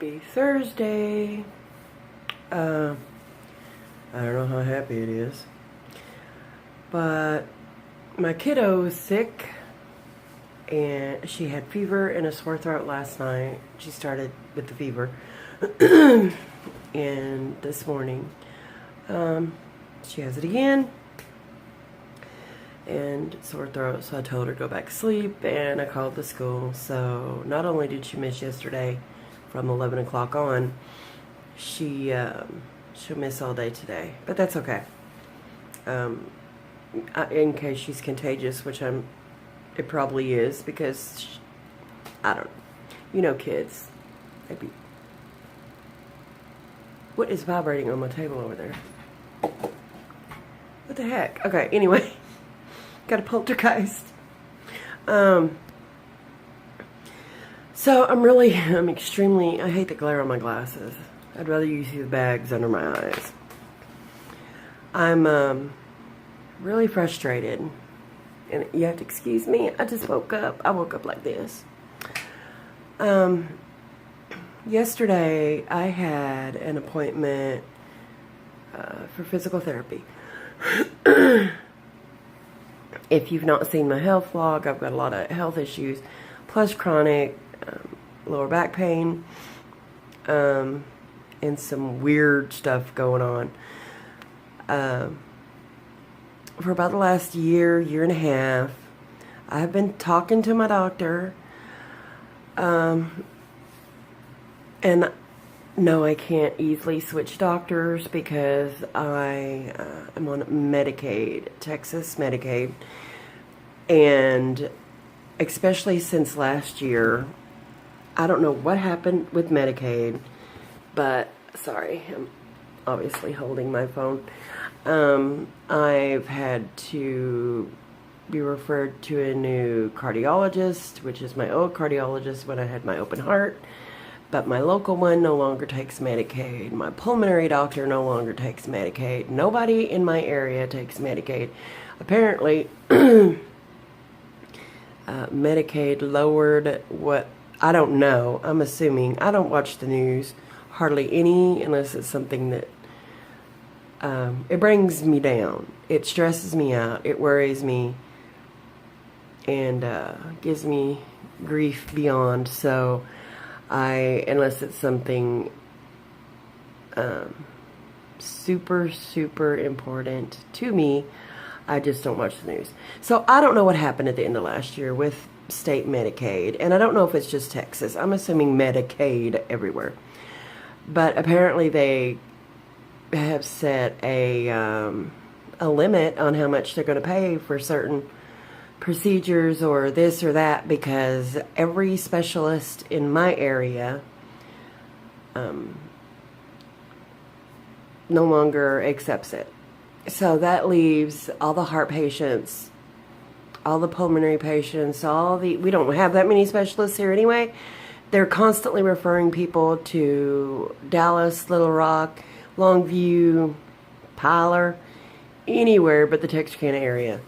Happy Thursday. I don't know how happy it is, but my kiddo is sick and she had fever and a sore throat last night. She started with the fever and this morning she has it again and sore throat, so I told her to go back to sleep and I called the school. So not only did she miss yesterday from 11 o'clock on, she'll miss all day today, but that's okay. In case she's contagious, which it probably is, because I don't know. You know, kids. Maybe. What is vibrating on my table over there? What the heck? Okay, anyway. Got a poltergeist. So I'm extremely, I hate the glare on my glasses. I'd rather you see the bags under my eyes. I'm really frustrated. And you have to excuse me. I just woke up. I woke up like this. Yesterday I had an appointment for physical therapy. If you've not seen my health vlog, I've got a lot of health issues, plus chronic lower back pain, and some weird stuff going on. For about the last year and a half, I've been talking to my doctor, and no, I can't easily switch doctors because I am on Medicaid, Texas Medicaid, and especially since last year, I don't know what happened with Medicaid, but sorry, I'm obviously holding my phone. I've had to be referred to a new cardiologist, which is my old cardiologist when I had my open heart, but my local one no longer takes Medicaid. My pulmonary doctor no longer takes Medicaid. Nobody in my area takes Medicaid. Apparently, Medicaid lowered what, I don't know, I'm assuming. I don't watch the news, hardly any, unless it's something that it brings me down. It stresses me out. It worries me and gives me grief beyond. So unless it's something super, super important to me, I just don't watch the news. So I don't know what happened at the end of last year with state Medicaid. And I don't know if it's just Texas. I'm assuming Medicaid everywhere. But apparently they have set a limit on how much they're going to pay for certain procedures or this or that, because every specialist in my area no longer accepts it. So that leaves all the heart patients, all the pulmonary patients, we don't have that many specialists here anyway. They're constantly referring people to Dallas, Little Rock, Longview, Tyler, anywhere but the Texarkana area.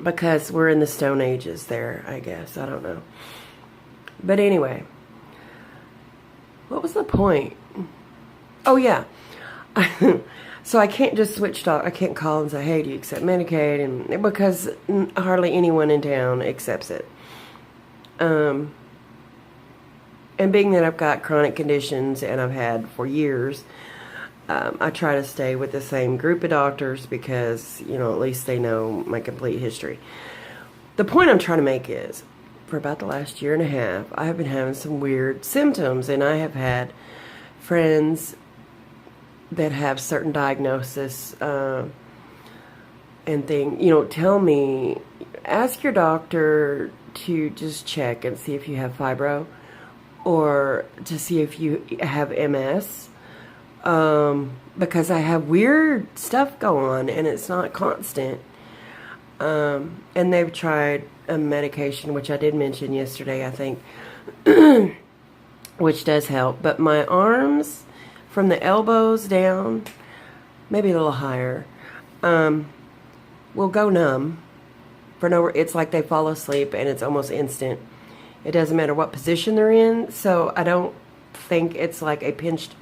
Because we're in the Stone Ages there, I guess. I don't know. But anyway, what was the point? Oh, yeah. So I can't just switch I can't call and say, hey, do you accept Medicaid? And because hardly anyone in town accepts it. And being that I've got chronic conditions and I've had for years, I try to stay with the same group of doctors because, you know, at least they know my complete history. The point I'm trying to make is, for about the last year and a half, I have been having some weird symptoms, and I have had friends that have certain diagnosis and tell me, ask your doctor to just check and see if you have fibro, or to see if you have MS, because I have weird stuff going on and it's not constant. And they've tried a medication, which I did mention yesterday, I think, which does help. But my arms, from the elbows down, maybe a little higher, will go numb. It's like they fall asleep and it's almost instant. It doesn't matter what position they're in, so I don't think it's like a pinched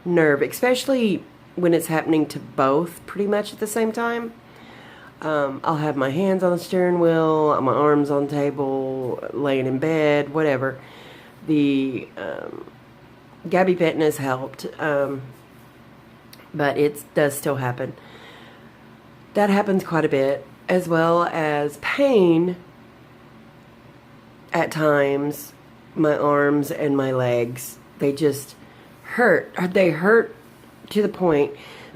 nerve, especially when it's happening to both pretty much at the same time. I'll have my hands on the steering wheel, my arms on the table, laying in bed, whatever. The gabapentin has helped, but it does still happen. That happens quite a bit, as well as pain at times. My arms and my legs, they just hurt. They hurt to the point,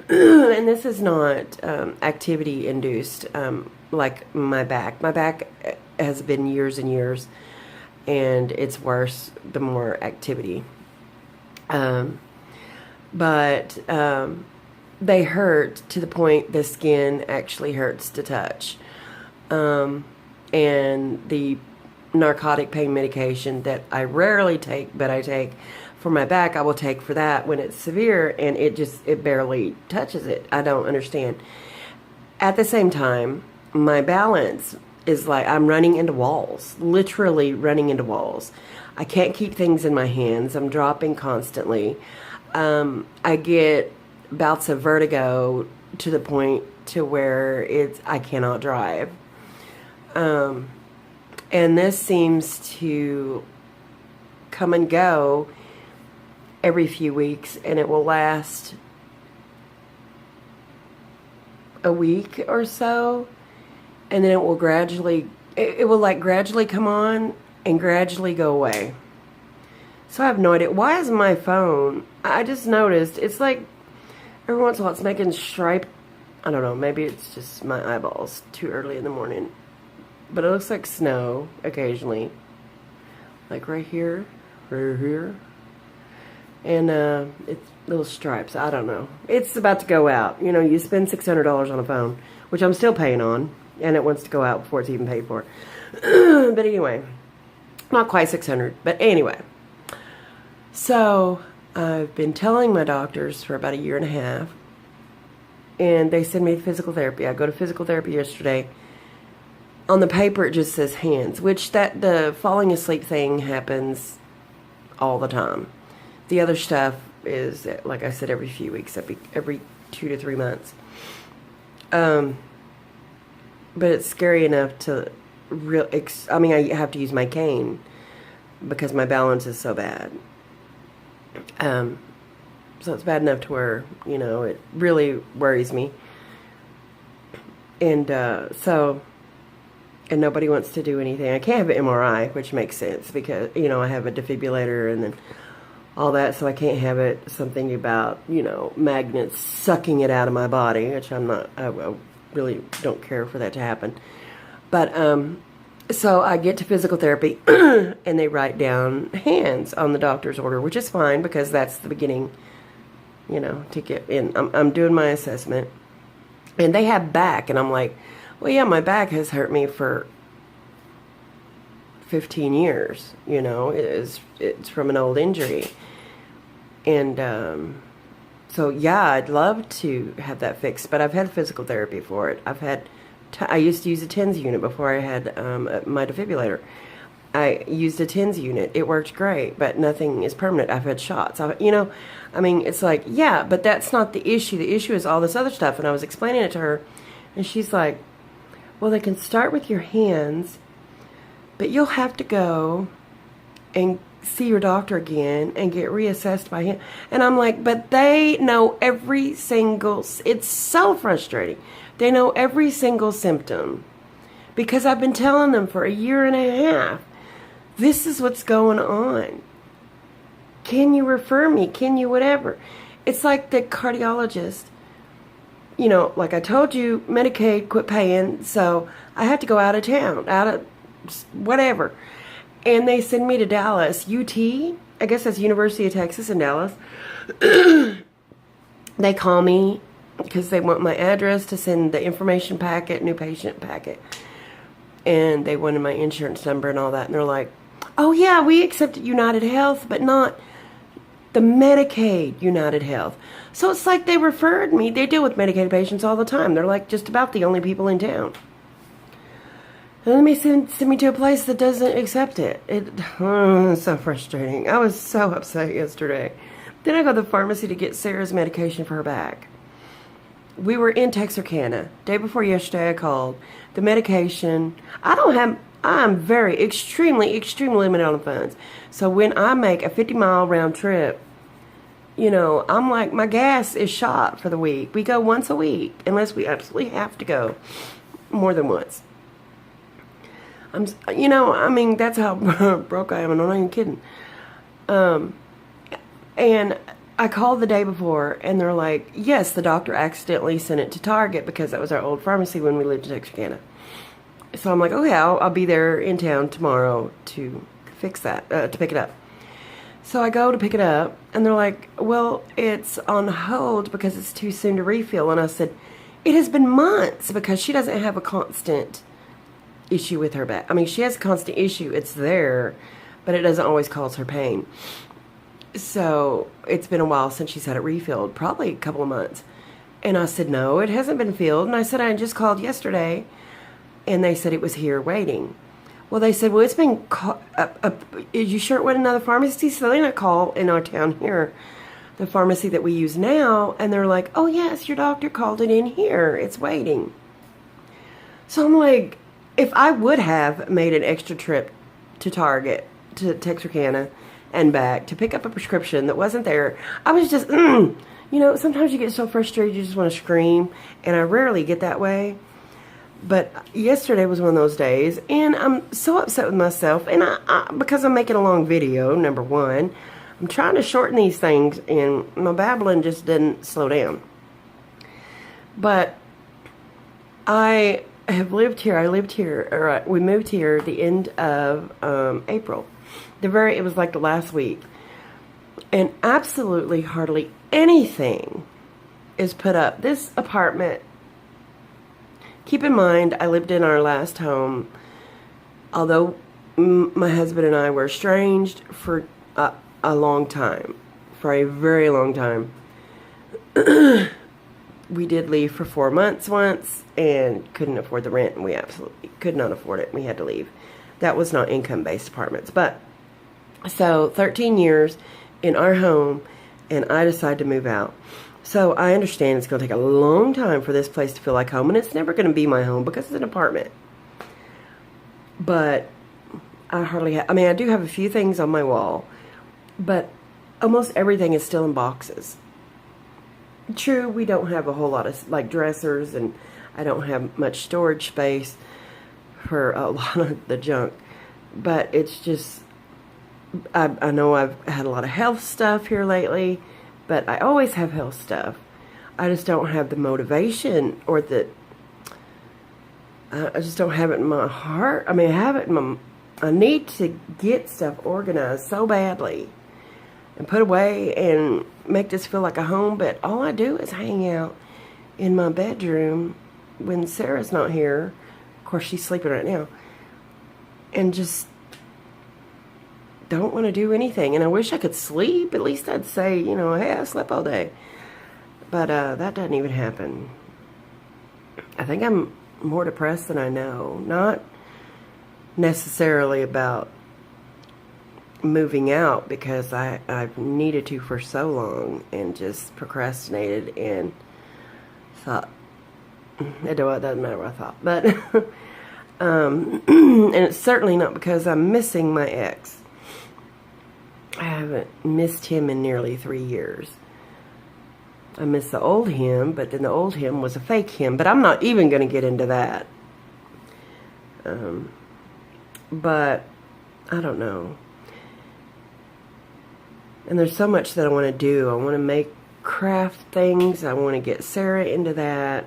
and this is not activity induced, like my back. My back has been years and years, and it's worse the more activity. But they hurt to the point the skin actually hurts to touch. And the narcotic pain medication that I rarely take, but I take for my back, I will take for that when it's severe, and it barely touches it. I don't understand. At the same time, my balance is like I'm running into walls, literally running into walls. I can't keep things in my hands. I'm dropping constantly. I get bouts of vertigo to the point to where I cannot drive. And this seems to come and go every few weeks, and it will last a week or so, and then it will gradually come on and gradually go away. So I have no idea. Why is my phone, I just noticed, it's like every once in a while it's making stripe. I don't know, maybe it's just my eyeballs too early in the morning. But it looks like snow occasionally. Like right here. And it's little stripes. I don't know. It's about to go out. You know, you spend $600 on a phone, which I'm still paying on, and it wants to go out before it's even paid for. But anyway, not quite 600, but anyway. So I've been telling my doctors for about a year and a half, and they send me to physical therapy. I go to physical therapy yesterday. On the paper, it just says hands, which the falling asleep thing happens all the time. The other stuff is, like I said, every few weeks, every 2 to 3 months. But it's scary enough to I have to use my cane because my balance is so bad. So it's bad enough to where, you know, it really worries me. And and nobody wants to do anything. I can't have an MRI, which makes sense because, you know, I have a defibrillator and then all that, so I can't have it something about, you know, magnets sucking it out of my body, which I really don't care for that to happen. But, so I get to physical therapy and they write down hands on the doctor's order, which is fine because that's the beginning, you know, to get in. I'm doing my assessment. And they have back, and I'm like, well, yeah, my back has hurt me for 15 years, you know, it's from an old injury. And so, yeah, I'd love to have that fixed, but I've had physical therapy for it. I used to use a TENS unit before I had my defibrillator. I used a TENS unit. It worked great, but nothing is permanent. I've had shots. It's like, yeah, but that's not the issue. The issue is all this other stuff. And I was explaining it to her, and she's like, well, they can start with your hands, but you'll have to go and see your doctor again and get reassessed by him. And I'm like, but they know every single, it's so frustrating. They know every single symptom because I've been telling them for a year and a half, this is what's going on. Can you refer me? Can you whatever? It's like the cardiologist. You know, like I told you, Medicaid quit paying, so I had to go out of town, out of whatever. And they send me to Dallas, UT, I guess that's University of Texas in Dallas. They call me because they want my address to send the information packet, new patient packet. And they wanted my insurance number and all that. And they're like, oh yeah, we accept United Health, but not the Medicaid United Health. So it's like they referred me. They deal with Medicaid patients all the time. They're like just about the only people in town. And then they send me to a place that doesn't accept it. It's so frustrating. I was so upset yesterday. Then I go to the pharmacy to get Sarah's medication for her back. We were in Texarkana. Day before yesterday I called. The medication, I'm very, extremely limited on funds. So when I make a 50-mile round trip, I'm like, my gas is shot for the week. We go once a week, unless we absolutely have to go more than once. That's how broke I am, and I'm not even kidding. And I called the day before, and they're like, yes, the doctor accidentally sent it to Target because that was our old pharmacy when we lived in Texarkana. So I'm like, okay, I'll be there in town tomorrow to fix that, to pick it up. So I go to pick it up, and they're like, well, it's on hold because it's too soon to refill. And I said, it has been months, because she doesn't have a constant issue with her back. I mean, she has a constant issue. It's there, but it doesn't always cause her pain. So it's been a while since she's had it refilled, probably a couple of months. And I said, no, it hasn't been filled. And I said, I just called yesterday, and they said it was here waiting. Well, they said, well, it's been is you sure it wasn't another pharmacy? So then I call in our town here, the pharmacy that we use now, and they're like, oh, yes, your doctor called it in here. It's waiting. So I'm like, if I would have made an extra trip to Target, to Texarkana, and back to pick up a prescription that wasn't there, I was just, sometimes you get so frustrated you just want to scream, and I rarely get that way. But yesterday was one of those days, and I'm so upset with myself, and because I'm making a long video, number one, I'm trying to shorten these things, and my babbling just didn't slow down. But I have lived here. We moved here at the end of April. It was like the last week. And absolutely hardly anything is put up. This apartment, keep in mind, I lived in our last home, although my husband and I were estranged for a long time, for a very long time. We did leave for 4 months once and couldn't afford the rent, and we absolutely could not afford it. We had to leave. That was not income-based apartments. But so 13 years in our home, and I decided to move out. So I understand it's going to take a long time for this place to feel like home, and it's never going to be my home because it's an apartment. But I hardly have, I do have a few things on my wall, but almost everything is still in boxes. True, we don't have a whole lot of dressers, and I don't have much storage space for a lot of the junk. But it's just, I know I've had a lot of health stuff here lately, but I always have health stuff. I just don't have the motivation, or I just don't have it in my heart. I have it in my, I need to get stuff organized so badly and put away and make this feel like a home, but all I do is hang out in my bedroom when Sarah's not here. Of course, she's sleeping right now. And just don't want to do anything. And I wish I could sleep. At least I'd say, hey, I slept all day. But that doesn't even happen. I think I'm more depressed than I know. Not necessarily about moving out, because I've needed to for so long and just procrastinated and thought, it doesn't matter what I thought. But, and it's certainly not because I'm missing my ex. I haven't missed him in nearly 3 years. I miss the old him, but then the old him was a fake him. But I'm not even going to get into that. But I don't know. And there's so much that I want to do. I want to make craft things. I want to get Sarah into that.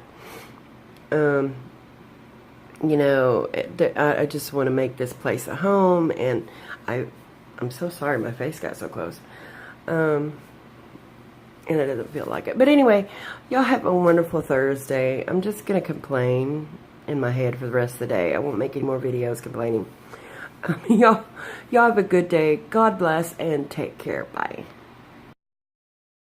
I just want to make this place a home. And I'm so sorry my face got so close. And it doesn't feel like it. But anyway, y'all have a wonderful Thursday. I'm just going to complain in my head for the rest of the day. I won't make any more videos complaining. Y'all have a good day. God bless, and take care. Bye.